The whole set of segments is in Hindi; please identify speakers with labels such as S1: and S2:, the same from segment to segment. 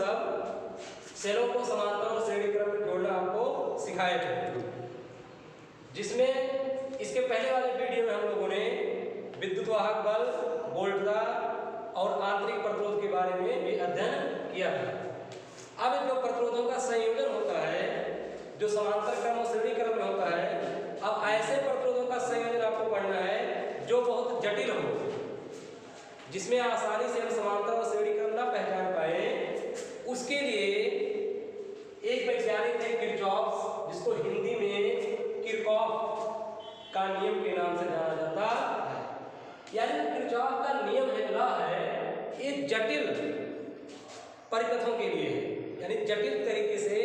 S1: सब सेलों को समांतर और श्रेणी क्रम में जोड़ना आपको सिखाए थे, जिसमें इसके पहले वाले वीडियो में हम लोगों ने विद्युत वाहक बल, वोल्टता और आंतरिक प्रतिरोध के बारे में भी अध्ययन किया था। अब जो प्रतिरोधों का संयोजन होता है जो समांतर क्रम और श्रेणी क्रम में होता है, अब ऐसे प्रतिरोधों का संयोजन आपको पढ़ना है जो बहुत जटिल हो, जिसमें आसानी से हम समांतर और श्रेणी क्रम ना पहचान पाए। उसके लिए एक वैज्ञानिक है किरचॉफ, जिसको हिंदी में किरचॉफ का नियम के नाम से जाना जाता है। यानी किरचॉफ का नियम है एक जटिल परिपथों के लिए है, यानी जटिल तरीके से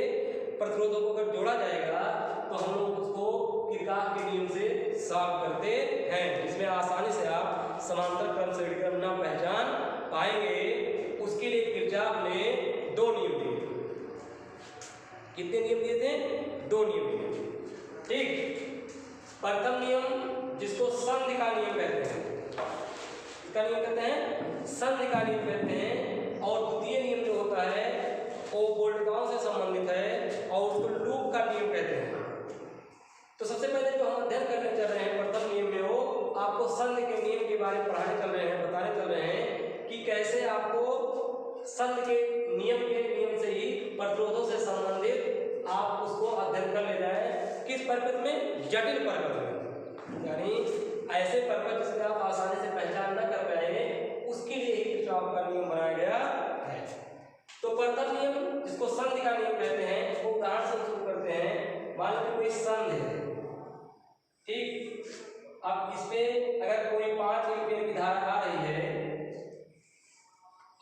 S1: प्रतिरोधों को अगर जोड़ा जाएगा तो हम लोग उसको किरचॉफ के नियम से सॉल्व करते हैं, जिसमें आसानी से आप समांतर क्रम श्रेणी क्रम ना पहचान पाएंगे। उसके लिए किरचॉफ ने 2 नियम दिए थे। कितने नियम दिए थे? 2 नियम दिए थे। ठीक, प्रथम नियम जिसको संधि का नियम कहते हैं, इसका नियम कहते हैं संधि का नियम कहते हैं, और द्वितीय नियम जो होता है वो वोल्टताओं से संबंधित है और उसको लूप का नियम कहते हैं। तो सबसे पहले जो हम अध्ययन करने चल रहे हैं प्रथम नियम में, वो आपको संधि के नियम के बारे में पढ़ाने चल रहे हैं, बताने चल रहे हैं कि कैसे आपको संधि के नियम से ही प्रतिरोधों से संबंधित आप उसको अध्ययन कर ले जाए। किस परिपथ में? जटिल परिपथ में, यानी ऐसे परिपथ जिसमें आप आसानी से पहचान न कर पाएंगे, उसके लिए ही किरचॉफ का नियम बनाया गया है। तो प्रथम नियम जिसको संधि का नियम कहते हैं, वो उदाहरण से शुरू करते हैं। मान लीजिए कोई संधि है, ठीक, अब इसमें अगर कोई 5 एम्पीयर की धारा आ रही है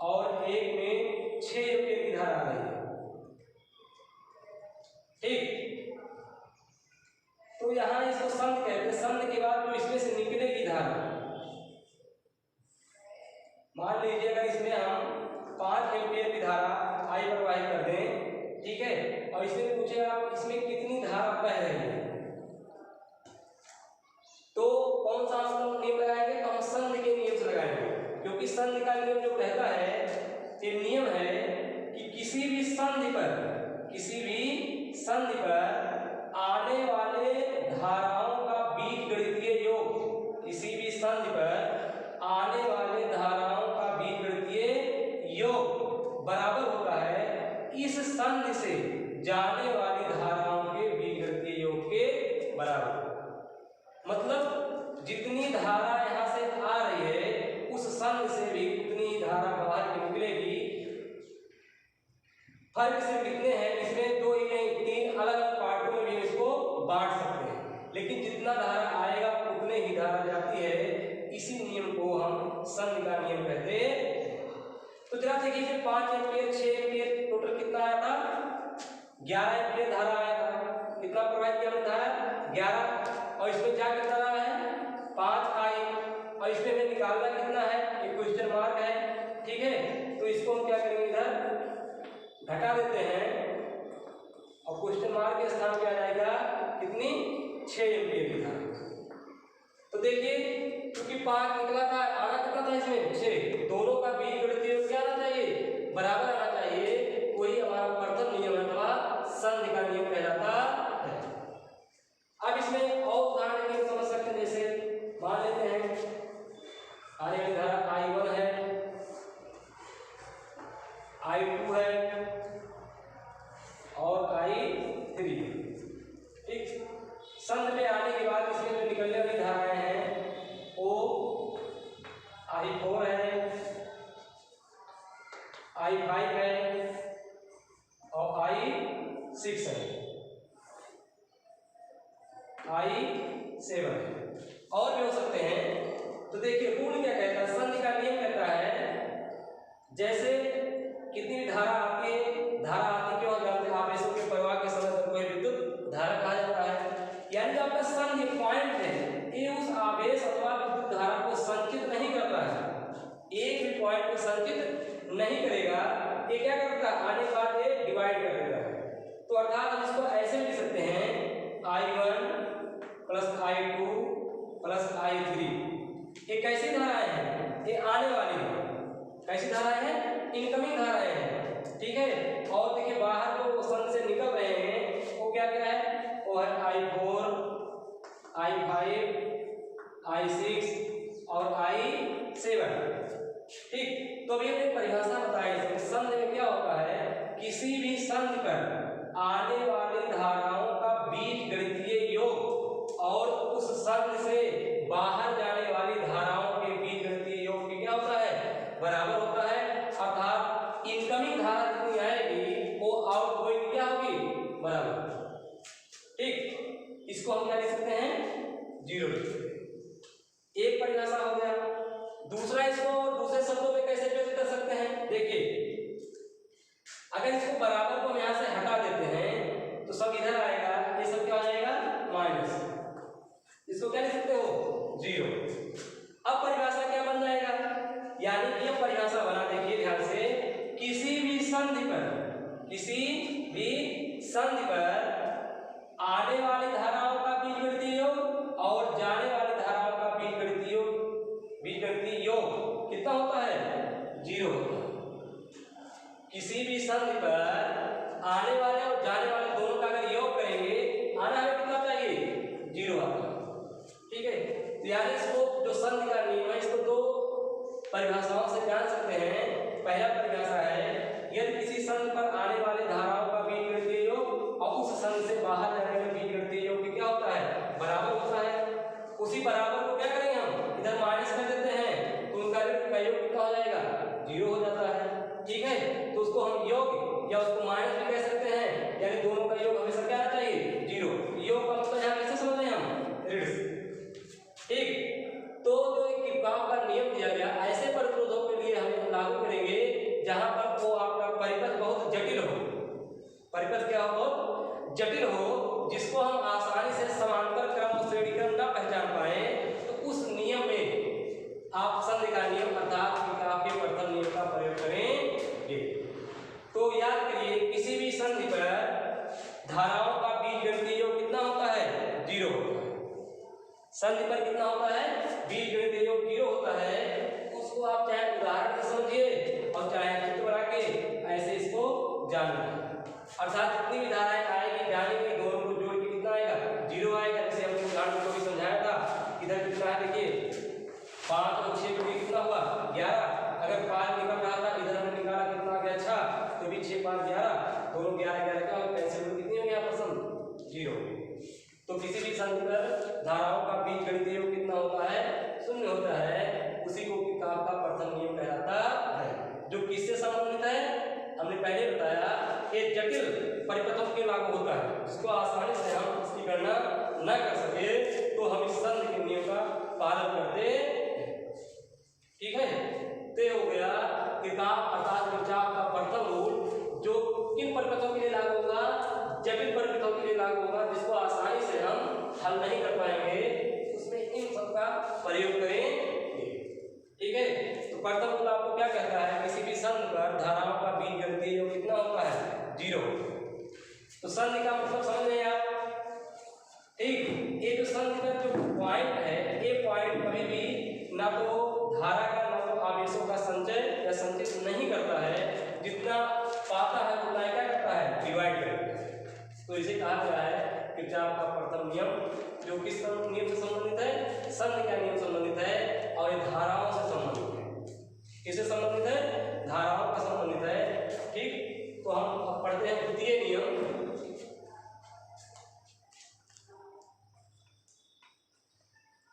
S1: और एक में 6 एम्पीयर की धारा आ रही है, ठीक, तो यहां इसको संधि कहते हैं। संधि के बाद जो इसमें से निकलेगी धारा, मान लीजिए अगर इसमें हम 5 एम्पीयर की धारा आई प्रवाहित कर दें, ठीक है, और इसमें पूछे आप इसमें कितनी धारा बह रही है, तो कौन सा नियम लगाएंगे? तो हम संधि के नियम से लगाएंगे, क्योंकि संधि का नियम जो कहता है, ये नियम है कि किसी भी संधि पर आने वाले धाराओं का बीजगणितीय योग, किसी भी संधि पर आने वाले धाराओं का बीजगणितीय योग बराबर होता है इस संधि से जाने वाली धाराओं के बीजगणितीय योग के बराबर। मतलब जितनी धारा यहाँ से आ रही है उस संधि से भी उतनी धारा बाहर निकलेगी। फर्क सिर्फ कितने हैं, इसमें 2 ही नहीं 3 अलग अलग पार्टों में भी इसको बांट सकते हैं, लेकिन जितना धारा आएगा उतने ही धारा जाती है। इसी नियम को हम संधि का नियम कहते हैं। तो जरा देखिए 5 एम्पीयर 6 एम्पीयर टोटल कितना आया था? 11 एम्पीयर धारा आया था। कितना प्रवाहित किया हमने धारा? 11, और इसमें क्या कितना रहा है? 5 आई, और इसमें हमें निकालना कितना है? एक क्वेश्चन मार्क है, ठीक है। तो इसको हम क्या करेंगे, इधर घटा देते हैं और क्वेश्चन मार्क के स्थान पे आ जाएगा कितनी? 6 एम्पीयर की धारा। तो देखिए क्योंकि 5 निकला था, आना कितना था इसमें? 6, दोनों का बीजगणितीय योग क्या आना चाहिए? बराबर आना चाहिए। वही हमारा प्रथम नियम है, अथवा संधि का नियम कहलाता है। अब इसमें और उदाहरण नहीं समझ सकते, जैसे मान लेते हैं आने वाली धारा I1 है, I2 है और I3, ठीक। संधि में आने के बाद इसमें जो निकलने वाली धाराएं हैं वो I4 है, I5 है और I6 है, I7 है, और भी हो सकते हैं। तो देखिए पूर्ण क्या कहता है, संधि का नियम कहता है जैसे कितनी भी धारा आती है, धारा आती क्यों जानते हैं? आवेशों के प्रवाह के समय को विद्युत धारा कहा जाता है। यानी जो आपका संधि पॉइंट है ये उस आवेश अथवा विद्युत धारा को संचित नहीं करता है, एक भी पॉइंट को संचित नहीं करेगा। ये क्या करता है? आने के बाद ये डिवाइड कर देता है। तो अर्थात हम इसको ऐसे लिख सकते हैं I1 plus I2 plus I3। ये कैसी धाराएं हैं? ये आने वाली है। कैसी धाराएं हैं? इनकमिंग धाराएं हैं। ठीक है। और देखिए बाहर जो संघ से निकल रहे हैं वो क्या क्या है, वो है I4, I5, I6 और I7। ठीक, तो अभी हमने परिभाषा बताई इसमें। संघ में क्या होता है, किसी भी संघ पर आने वाली धाराओं का बीजगणितीय योग और उस संघ से बाहर जाने वाली धाराओं के बीजगणितीय योग की क्या होता है, बराबर होता है। अर्थात इनकमिंग धारा जितनी आएगी वो आउटगोइंग क्या होगी, बराबर। ठीक, इसको हम क्या लिख सकते हैं, 0 लिख सकते हैं। एक परिभाषा हो गया। दूसरा, इसको दूसरे शब्दों में कैसे व्यक्त कर सकते हैं, देखिए अगर इसको बराबर को हम यहाँ से हटा देते हैं तो सब इधर आएगा, ये सब क्या हो जाएगा, माइनस। इसको क्या लिख सकते हो, 0। अब परिभाषा क्या बन जाएगा, यानी कि यह परिभाषा बना, देखिए ध्यान से, किसी भी संधि पर आने वाली धाराओं का बीजगणितीय योग और जाने वाली धाराओं का बीजगणितीय योग कितना होता है, 0 होता है। किसी भी संधि पर आने वाले और जाने वाले दोनों का अगर योग करेंगे, आना हमें कितना चाहिए, 0 आता है। ठीक है, तो यानी इसको जो संधि का नियम है, इसको 2 परिभाषाओं से जान सकते हैं। पहला परिभाषा है, यदि किसी संधि पर आने वाले धाराओं का बीजगणितीय योग और उस संधि से बाहर जाने वाले बीजगणितीय योग क्या होता है, बराबर होता है। उसी बराबर को क्या करेंगे हम, इधर माइनस कर देते हैं, तो उनका योग कितना हो जाएगा, 0 हो जाता है। ठीक है, तो उसको हम योग या उसको माइनस भी कह सकते हैं, यानी दोनों का योग हमेशा क्या आना चाहिए, 0। योग का मतलब यहाँ कैसे समझ रहे हैं हम, ऋण से। ठीक, तो जो किरचॉफ का नियम दिया गया, ऐसे प्रतिरोधों के लिए हम लागू करेंगे जहां पर वो आपका परिपथ बहुत जटिल हो। परिपथ क्या हो, बहुत जटिल हो, जिसको हम आसानी से समांतर क्रम और श्रेणी क्रम ना पहचान पाए, तो उस नियम में आप संधि का नियम अर्थात किरचॉफ के प्रथम नियम का प्रयोग करेंगे। तो याद करिए, किसी भी संधि पर धाराओं का बीजगणितीय योग कितना होता है, 0 होता है। संधि पर कितना होता है, बीजगणितीय योग 0 होता है। उसको आप चाहे उदाहरण से समझिए और चाहे चित्र बना के ऐसे इसको जानिए। अर्थात जितनी भी धाराएं आएगी जानेंगे, दोनों को जोड़ के कितना आएगा, 0 आएगा। जैसे हमने उदाहरण को भी समझाया था, इधर कितना है देखिए, 5 और 6 को कितना हुआ, 11। अगर 5 निकल रहा था, इधर हमने निकाला कितना आ गया, 6, तो भी 6 5 11, दोनों 11 11 का कैंसिल कितनी हो गया पसंद, 0। तो किसी भी संधि पर धाराओं का बीजगणितीय योग कितना होता है, 0 होता है। उसी को किरचॉफ का प्रथम नियम कहलाता है, जो किससे संबंधित है, हमने पहले बताया, ये जटिल परिपथों के लागू होता है, जिसको आसानी से हम इसकी गणना न कर सके, तो हम इस संधि के नियम का पालन करते हैं। ठीक है, ते हो गया किरचॉफ अर्थात किरचॉफ का प्रथम रूल, जो किन परिपथों के लिए लागू होगा, जटिल परिपथों के लिए लागू होगा, जिसको आसानी से हम हल नहीं कर पाएंगे, उसमें इन सब का प्रयोग करेंगे। ठीक है, तो प्रथम रूल आपको क्या कहता है, किसी भी संधि पर धाराओं का बीजगणितीय योग कितना होता है, 0। तो संधि का मतलब समझ रहे हैं आप। ठीक, ये जो संधि का जो पॉइंट है, ये पॉइंट कभी भी ना तो धारा का ना तो आवेशों का संचय या संचित नहीं करता है, जितना पाता है उतना क्या करता है, डिवाइड करता है। तो इसे कहा गया है किरचॉफ का प्रथम नियम, जो किस नियम से संबंधित है, संधि का नियम संबंधित है, और ये धाराओं से संबंधित है। किससे संबंधित है, धाराओं का संबंधित है। ठीक, तो हम अब पढ़ते हैं द्वितीय नियम।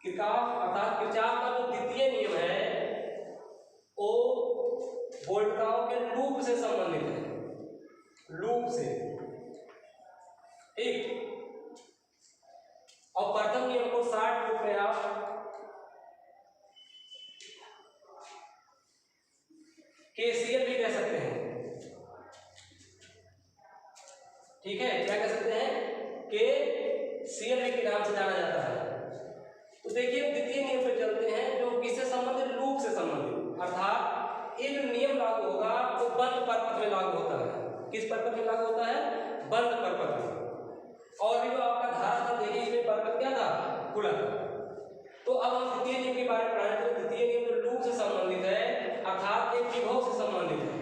S1: किरचॉफ अर्थात किरचॉफ का जो द्वितीय नियम है, वो वोल्टाओं के लूप से संबंधित है, लूप से। ठीक, और प्रथम नियम को शॉर्ट रूप में आप केसीएल भी कह सकते हैं। ठीक है, क्या कह सकते हैं, केसीएल के नाम से जाना जाता है। तो देखिए द्वितीय नियम पे चलते हैं, जो किससे संबंधित, लूप से संबंधित। अर्थात ये जो नियम लागू होगा वो बंद परपथ में लागू होता है। किस परपथ में लागू होता है, बंद परपथ में। और भी जो आपका धारा था, देखिए इसमें परपथ क्या था, खुला था। तो अब हम द्वितीय नियम के बारे में पढ़ाएं। तो द्वितीय नियम जो लूप से संबंधित है, अर्थात एक विभव से संबंधित है।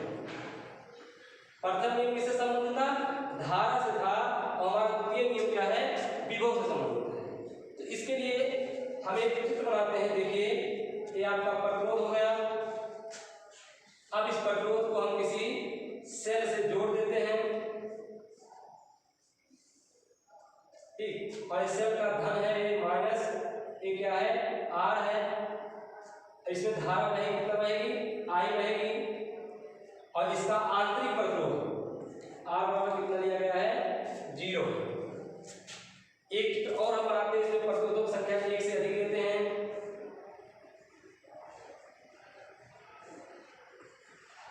S1: आपका प्रतिरोध हो गया। अब इस प्रतिरोध को हम किसी सेल से जोड़ देते हैं, ठीक। और इस सेल का धन है ये माइनस, ये क्या है आर है। इसमें धारा बहेगी, कितना बहेगी आई बहेगी। और इसका आंतरिक प्रतिरोध आर बराबर कितना लिया गया है 0। एक और हम बनाते हैं, इसमें प्रतिरोधों की संख्या 1 से अधिक लेते हैं।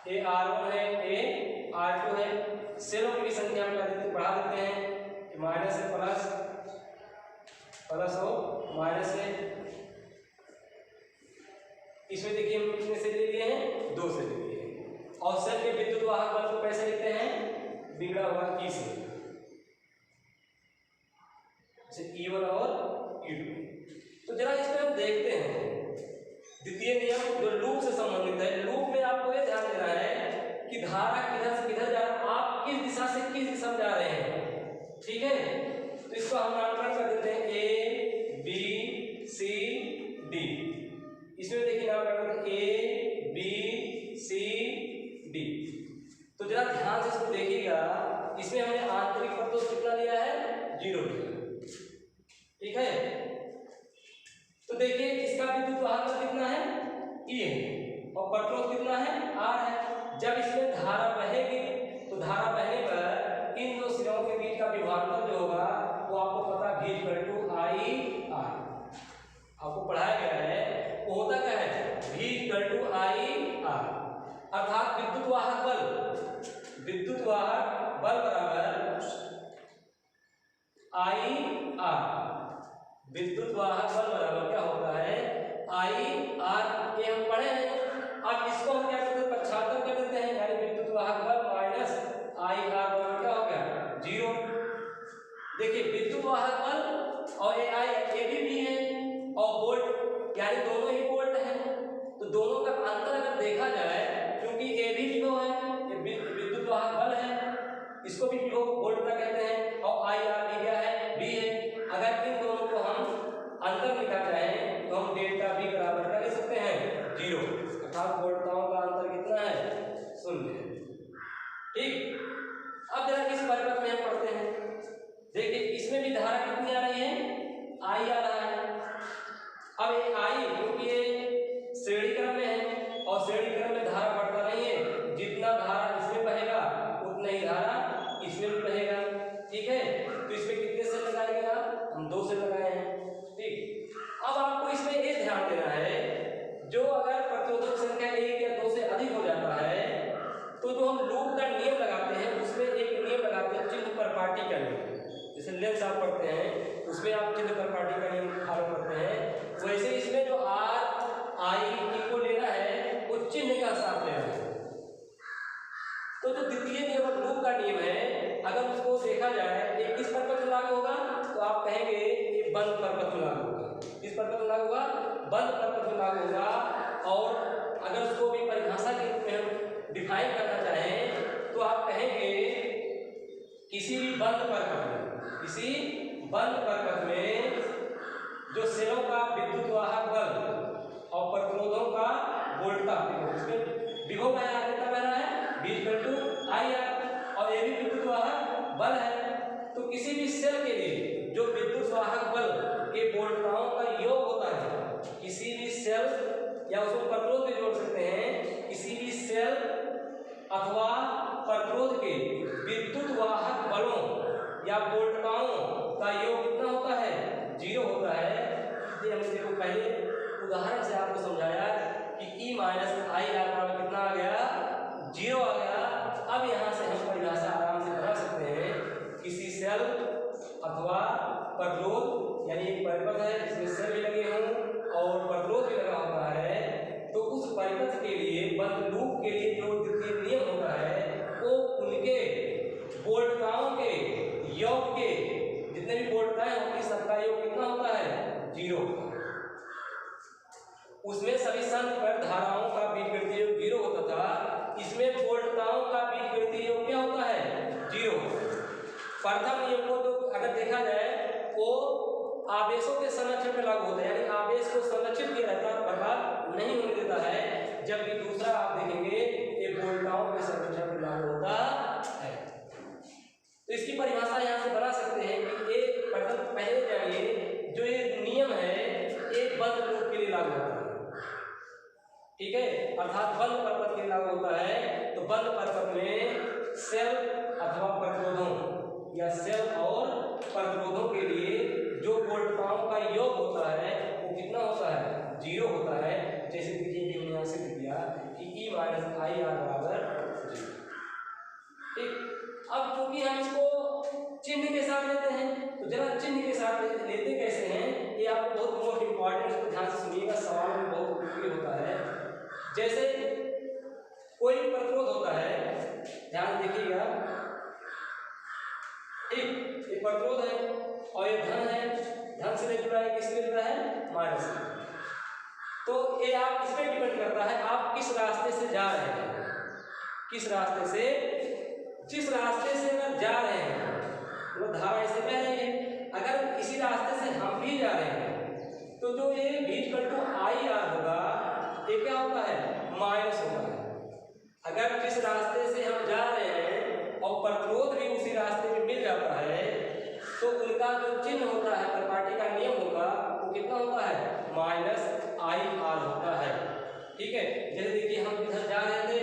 S1: ए R1 है, ए R2 है। सेलों की संख्या हम बढ़ा देते हैं, माइनस है प्लस, प्लस हो माइनस है। इसमें देखिए हम कितने से ले लिए हैं 2 से ले लिए हैं। और सेल के विद्युत वाहक बल को कैसे लिखते हैं बिगड़ा हुआ ई से, E1 और E2। तो जरा इसमें हम देखते हैं द्वितीय नियम जो लूप से संबंधित है। लूप में आपको यह ध्यान देना है कि धारा किधर से किधर जा रहा है, आप किस दिशा से किस दिशा में जा रहे हैं, ठीक है। तो इसको हम नामकरण कर देते हैं ए बी सी डी। इसमें देखिए नामकरण करते हैं ए बी सी डी। तो जरा ध्यान से इसको देखिएगा, इसमें हमने आंतरिक प्रतिरोध कितना लिया है 0 लिया, ठीक है। तो देखिए इसका विद्युत वाहक बल कितना है E है और प्रतिरोध कितना है R है। जब इसमें धारा बहेगी तो धारा बहने पर इन दो सिरों के बीच का विभवांतर जो होगा वो आपको पता V/IR आपको पढ़ाया गया है। वो होता क्या है V/IR, अर्थात विद्युत वाहक बल बराबर IR। विद्युत वाहक बल बराबर क्या होता है IR, ये हम पढ़े हैं। अब इसको हम क्या करते हैं पक्षांतर कर देते हैं, यानी विद्युत वाहक बल माइनस IR बराबर क्या हो गया 0। देखिए विद्युत वाहक बल और ये भी है और वोल्ट यानी दोनों ही वोल्ट हैं। तो दोनों का अंतर अगर देखा जाए, क्योंकि ये भी विभव है, ये विद्युत वाहक बल है, इसको भी विभव वोल्ट का कहते हैं, और IR भी क्या है भी है। अगर इन दोनों को हम अंतर लिखा जाए तो हम डेल्टा V बराबर क्या ले सकते हैं 0, अर्थात वोल्टताओं का अंतर कितना है 0, ठीक। अब जरा इस परिपथ में हम पढ़ते हैं, देखिए इसमें भी धारा कितनी आ रही है I आ रहा है। अब ये I क्योंकि ये श्रेणी क्रम में है और श्रेणी क्रम में धारा बढ़ता नहीं है, जितना धारा इसमें बहेगा उतना ही धारा इसमें भी बहेगा, ठीक है। तो इसमें कितने सेल लगाएंगे आप, हम 2 सेल लगाए हैं, ठीक। अब आपको इसमें ये ध्यान देना है, जो अगर प्रतिरोधक संख्या 1 या 2 से अधिक हो जाता है तो जो हम लूप का नियम लगाते हैं उसमें एक नियम लगाते हैं चिन्ह पर पार्टी का नियम। जैसे लेंस आप पढ़ते हैं उसमें आप चिन्ह पर पार्टी का नियम फॉलो करते हैं, वैसे इसमें जो R I E को लेना है वो चिन्ह का साथ लेना है। तो जो द्वितीय नियम लूप का नियम है, अगर उसको देखा जाए ये किस परिपथ में लागू होगा, तो आप कहेंगे ये बंद परिपथ में लागू होगा। किस परिपथ में लागू होगा, बंद परिपथ में लागू होगा। और अगर उसको भी परिभाषा के रूप में हम डिफाइन करना चाहें तो आप कहेंगे किसी भी बंद परिपथ में जो सेलों का विद्युत वाहक बल और प्रतिरोधों का वोल्टता, इसमें विभव कितना बह रहा है V/IR, और ये भी विद्युत वाहक बल है। तो किसी भी सेल के लिए जो विद्युत वाहक बल के वोल्टताओं का योग होता है, किसी भी सेल या उसको प्रतिरोध भी जोड़ सकते हैं, किसी भी सेल अथवा प्रतिरोध के विद्युत वाहक बलों या वोल्टताओं का योग कितना होता है 0 होता है। इसलिए हमने देखो पहले उदाहरण से आपको समझाया कि E - IR बराबर कितना आ गया 0 आ गया। अब यहाँ से हम परिभाषा आराम से बना सकते हैं, किसी सेल अथवा प्रतिरोध, यानी एक परिपथ है जिसमें सेल भी लगे हों और प्रतिरोध भी लगा होता है, तो उस परिपथ के लिए बंद लूप के लिए जो द्वितीय नियम होता है वो उनके वोल्टताओं के योग के जितने भी वोल्टताएं होंगी सबका योग कितना होता है 0। उसमें सभी संख्या पर धाराओं का बीजगणितीय योग 0 होता था, इसमें वोल्टताओं का बीजगणितीय योग क्या होता है 0। प्रथम नियम को तो अगर देखा जाए वो आवेशों के संरक्षण में लागू होता है, यानी आवेश को संरक्षित किया रहता है, बर्बाद नहीं ठीक है, अर्थात बंद परपथ के लागू होता है। तो बंद परपथ में शेल अथवा प्रतिरोधों या शेल और प्रतिरोधों के लिए जो वोल्टताओं का योग होता है वो कितना होता है, 0 होता है। जैसे देखिए हमने यहाँ से लिख दिया कि E माइनस आई आर बराबर 0। ठीक, अब क्योंकि हम इसको चिन्ह के साथ लेते हैं तो जरा चिन्ह के साथ लेते कैसे हैं ये आपको बहुत मोस्ट इंपॉर्टेंट, इसको ध्यान से सुनिएगा, सवाल में बहुत उपयोगी होता है। जैसे कोई प्रतिरोध होता है, ध्यान देखिएगा, ठीक, ये प्रतिरोध है और ये धन है, धन से जुड़ा है, किससे जुड़ा है, माइनस से। तो ये आप इस पर डिपेंड करता है आप किस रास्ते से जा रहे हैं, किस रास्ते से, जिस रास्ते से अगर जा रहे हैं वो धारा ऐसे बह रही है, अगर इसी रास्ते से हम भी जा रहे हैं तो जो ये V = IR होगा ये क्या होता है, माइनस होता है। अगर जिस रास्ते से हम जा रहे हैं और प्रतिरोध भी उसी रास्ते में मिल जाता है तो उनका जो चिन्ह होता है, प्रॉपर्टी का नियम होगा, वो कितना होता है, -IR होता है। ठीक है, जैसे देखिए हम इधर जा रहे थे,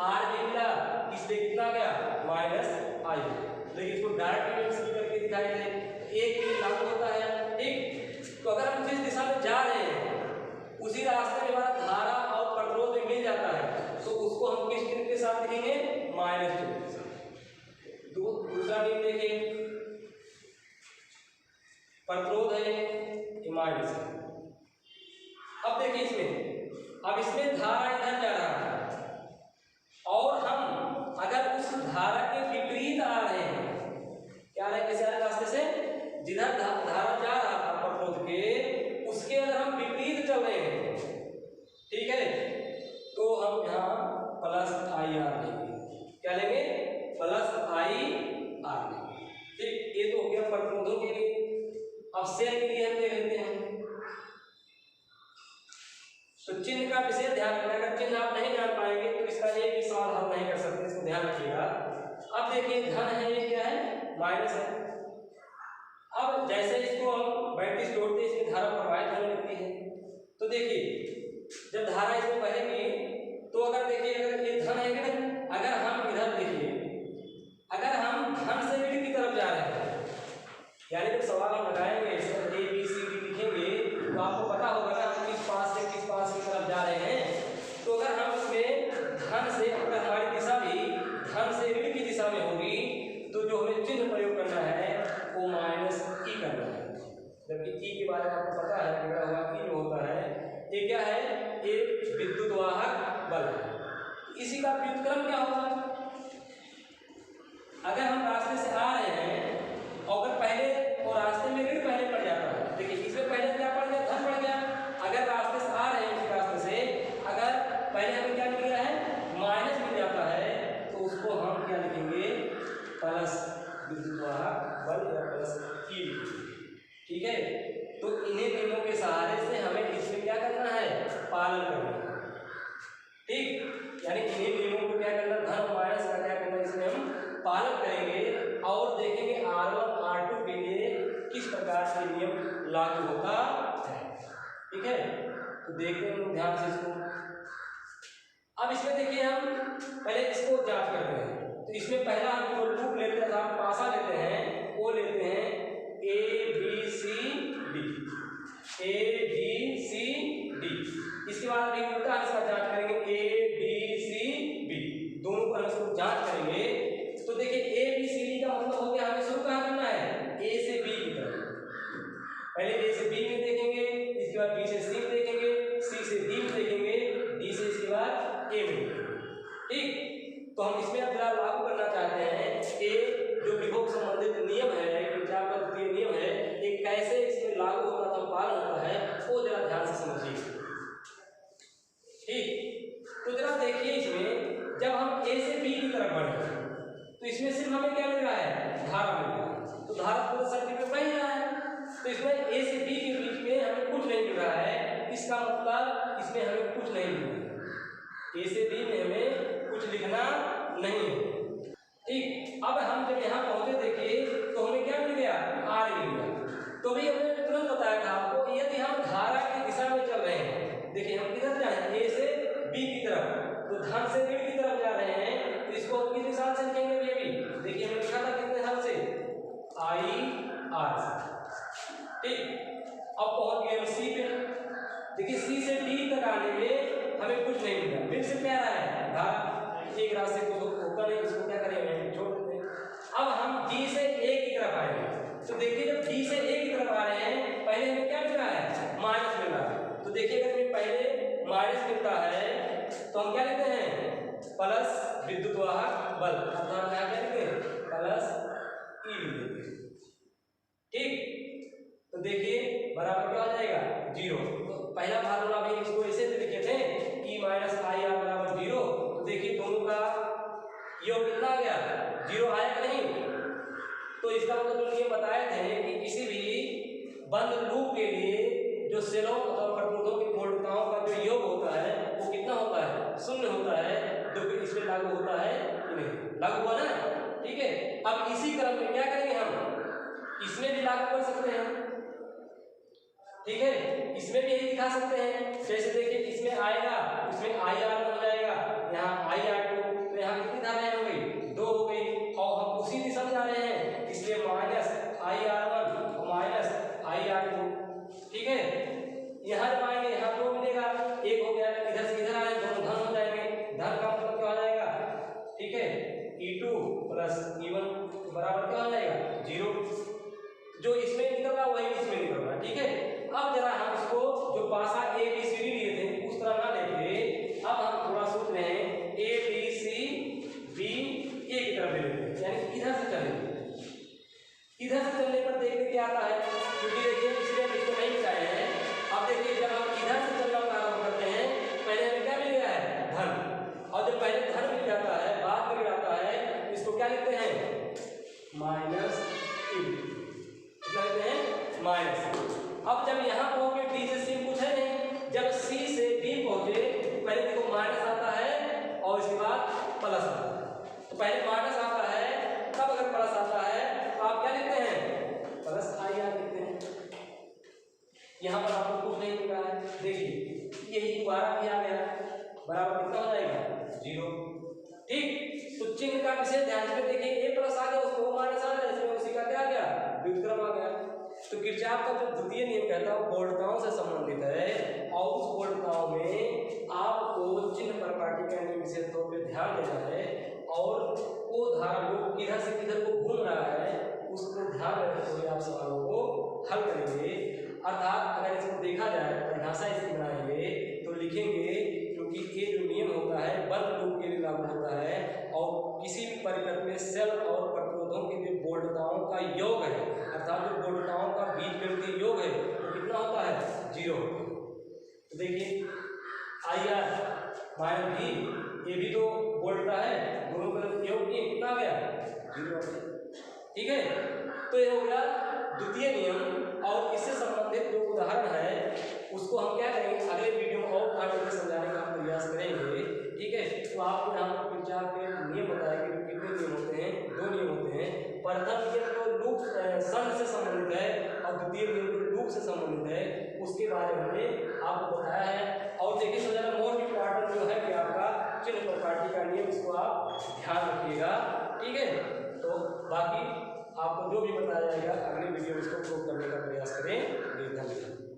S1: R भी मिला, इसलिए कितना गया, -I। लेकिन इसको डायरेक्ट से करके दिखाई दे, एक के लिए लागू होता है। ठीक, तो अगर हम जिस दिशा में जा रहे हैं उसी रास्ते में हमारा धारा और प्रतिरोध में मिल जाता है तो उसको हम किस चिन्ह के साथ लिखेंगे, माइनस चिन्ह के साथ। दूसरा नियम देखिए, प्रतिरोध है ये माइनस है। अब देखिए इसमें धारा इधर जा रहा है और हम अगर उस धारा के विपरीत आ रहे हैं, क्या रहे, कैसे आ रहे रास्ते से, जिधर धारा जा रहा था प्रतिरोध के, उसके अगर हम विपरीत चल रहे हैं, ठीक है, तो हम यहाँ +IR लेंगे। क्या लेंगे, +IR लेंगे। ठीक, ये तो हो गया प्रतिरोधों के लिए। अब शेल के लिए हम देख लेते हैं। तो चिन्ह का विशेष ध्यान रखना, अगर चिन्ह आप नहीं जान पाएंगे तो इसका एक भी सवाल हल नहीं कर सकते, इसको ध्यान रखिएगा। अब देखिए धन है, ये क्या है, माइनस है। अब जैसे इसको हम बैटरी से जोड़ते हैं इसमें धारा प्रवाहित होने लगती है। तो देखिए जब धारा इसमें बहेगी तो अगर देखिए अगर ये धन है कि नहीं, अगर हम इधर देखिए, अगर हम धन से ऋण की तरफ जा रहे हैं, यानी जब सवाल हम लगाएंगे ABCD लिखेंगे तो आपको पता होगा ना हम किस पास से किस पास की तरफ जा रहे हैं। तो अगर हम इसमें धन से, अगर हमारी दिशा भी धन से ऋण की दिशा में होगी तो जो हमें चिन्ह प्रयोग करना है वो -E करना है। जबकि E के बारे में आपको पता है, जुड़ा हुआ E जो होता है ये क्या है, ये विद्युत वाहक बल है। इसी का व्युत्क्रम क्या होगा, अगर हम रास्ते से आ रहे हैं और अगर पहले और रास्ते में ऋण पहले पड़ जाता है, देखिए इसमें पहले क्या पड़ गया, धन पड़ गया। अगर रास्ते से आ रहे हैं उस रास्ते से अगर पहले हमें क्या मिल गया है, माइनस मिल जाता है तो उसको हम क्या लिखेंगे, प्लस विद्युत वाहक बल या +E लिखेंगे। ठीक है, तो इन्हीं नियमों के सहारे से हमें इसमें क्या करना है, पालन करना है। ठीक, यानी इन्हीं नियमों को क्या करना, धन और माइनस का क्या करना, इसमें हम पालन करेंगे और देखेंगे R1 R2 के लिए किस प्रकार से नियम लागू होता है। ठीक है, तो देखते हैं लोग ध्यान से इसको। अब इसमें देखिए हम पहले इसको जांच करते हैं। तो इसमें पहला हम जो लूप लेते हैं, हम पासा लेते हैं, वो लेते हैं ABCD। इसके बाद अभी उल्टा इसका जांच करेंगे ABCB, दोनों पर इसको जांच करेंगे। तो देखिए ABCD का मतलब हो गया, हमें शुरू कहाँ करना है, A से B की तरफ। पहले A से B में देखेंगे, इसके बाद B से C में देखेंगे, C से D में देखेंगे, D से इसके बाद A में देखेंगे। ठीक, तो हम इसमें अब जरा लागू करना चाहते हैं कि जो विभव संबंधित नियम है, किरचॉफ का द्वितीय नियम है, ये कैसे इसमें लागू होता है, पालन होता है, वो जरा ध्यान से समझिए। ठीक, तो जरा देखिए इसमें जब हम A से B की तरफ बढ़े तो इसमें सिर्फ हमें क्या मिल रहा है, धारा मिल रहा है। तो धारा पूरे सर्किट में बह रहा है, तो इसमें A से B के बीच में हमें कुछ नहीं मिल रहा है। इसका मतलब इसमें हमें कुछ नहीं मिल रहा है, A से B में हमें कुछ लिखना नहीं है। ठीक, अब हम जब यहाँ पहुंचे देखिए तो हमें क्या मिल गया, R मिल गया। तो भी हमने तुरंत बताया था आपको, यदि हम धारा की दिशा में चल रहे हैं, देखिए हम किधर जाए, A से बी की तरफ, तो धन से ऋण की तरफ जा रहे हैं, तो इसको किस निशान से लिखेंगे ये भी? देखिए हमने लिखा था कितने निशान से? IR से। ठीक, अब पहुंच गए हम सी पे। देखिए सी से डी तक आने में हमें कुछ नहीं मिला, फिर से क्या रहा है? धारा। एक रास्ते को होकर नहीं, इसको क्या करेंगे? छोड़ देते हैं। अब हम डी से ए की तरफ आएंगे, तो देखिए जब डी से ए की तरफ आ रहे हैं, पहले हमें क्या मिल रहा है? माइनस मिल रहा है। तो देखिए अगर हमें पहले माइनस मिलता है तो हम क्या लिखते हैं? प्लस विद्युत वाहक बल, अर्थात क्या लिखते हैं? प्लस ई लिख देते हैं। ठीक, तो देखिए बराबर क्या हो जाएगा? 0। तो पहला फार्मूला भी इसको ऐसे लिखे थे E माइनस आई आर बराबर 0। तो देखिए दोनों का योग कितना आ गया? 0 आया कि नहीं? तो इसका मतलब जो ये बताए थे कि किसी भी बंद लूप के लिए जो सेलों अथवा प्रतिरोधों की पूर्णताओं का जो योग होता है वो कितना होता है? 0 होता है। तो फिर इसमें लागू होता है कि नहीं? लागू हुआ ना? ठीक है, अब इसी क्रम में क्या करेंगे हम? इसमें भी लागू कर सकते हैं। ठीक है, इसमें भी यही दिखा सकते हैं। जैसे देखिए इसमें आएगा, इसमें IR1 हो जाएगा, यहाँ IR2, तो यहाँ कितनी धाराएं हो गई? 2 हो गई, और हम उसी दिशा में जा रहे हैं, इसलिए माइनस IR1 और माइनस IR2। ठीक है, यहाँ जब आएंगे यहाँ 2 मिलेगा, 1 हो गया, इधर से इधर आए दोनों धन हो जाएंगे। धन का मतलब क्या हो जाएगा? ठीक है, E2 प्लस E1 बराबर क्या हो जाएगा? 0। जो इसमें निकल रहा वही इसमें निकल रहा। ठीक है, अब जरा हम इसको जो पासा ABCD लिए थे उस तरह ना लेके अब हम थोड़ा सोच रहे हैं ABCB A की तरफ ले लेते हैं, यानी इधर से चलेंगे। इधर से चलने पर देखते क्या आता है, क्योंकि देखिए इसलिए हम इसको नहीं मिटाए हैं। अब देखिए जब हम इधर से चलना प्रारंभ करते हैं, पहले हमें क्या मिल गया है? धन। और जब पहले धन मिल जाता है, बाद में मिल जाता है, इसको क्या लिखते हैं? माइनस E लिखते हैं माइनस। अब जब यहाँ पहुंचे डी से सी कुछ है नहीं, जब सी से डी पहुंचे पहले देखो माइनस आता है और इसके बाद प्लस आता है। तो पहले माइनस आता है, तब अगर प्लस आता है तो आप क्या लिखते हैं? प्लस IR लिखते हैं। यहाँ पर आपको कुछ नहीं मिल रहा है, देखिए यही दोबारा भी आ गया, बराबर कितना हो जाएगा? 0। ठीक, तो चिन्ह का विशेष ध्यान से देखिए, ए प्लस आ गया, उसको माइनस आ गया, इसमें उसी का क्या आ गया? व्युत्क्रम आ गया। तो किरचॉफ का जो द्वितीय नियम कहता है वो बोल्टताओं से संबंधित है, और उस बोल्टताओं में आपको चिन्ह प्रपाटी का नियम विशेष तौर पे ध्यान देना है, और वो धारा लूप किधर से किधर को घूम रहा है उसको ध्यान रखते हुए आप सवालों को हल करेंगे। अर्थात अगर इसको देखा जाए, परिभाषा इसकी बनाएंगे तो लिखेंगे, क्योंकि ये जो नियम होता है बंद लूप के लिए लागू होता है, और किसी भी परिपथ में सेल और प्रतिरोधों के जो बोल्टताओं का योग है, अर्थात जो बोल्टताओं का बीजगणितीय योग है वो कितना होता है? 0। तो देखिए IR माइनस B, ये भी तो बोल्टता है, दोनों का योग कितना आ गया? 0। ठीक है, तो ये हो गया द्वितीय नियम। और इससे संबंधित जो उदाहरण है उसको हम क्या करेंगे अगले वीडियो में और आगे समझाने का प्रयास करेंगे। ठीक है, तो आपको यहाँ पर किरचॉफ के नियम बताएंगे। कितने नियम होते हैं? 2 नियम होते हैं। प्रथम नियम तो लूप संघ से संबंधित है, और द्वितीय नियम तो लूप से संबंधित है, उसके बारे में हमने आपको बताया है। और देखिए सबसे मोस्ट इम्पॉर्टेंट जो है कि आपका चिन्ह प्रॉपर्टी का नियम, इसको आप ध्यान रखिएगा। ठीक है, तो बाकी आपको जो भी बताया जाएगा अगले वीडियो में इसको प्रूव करने का प्रयास करें। धन्यवाद।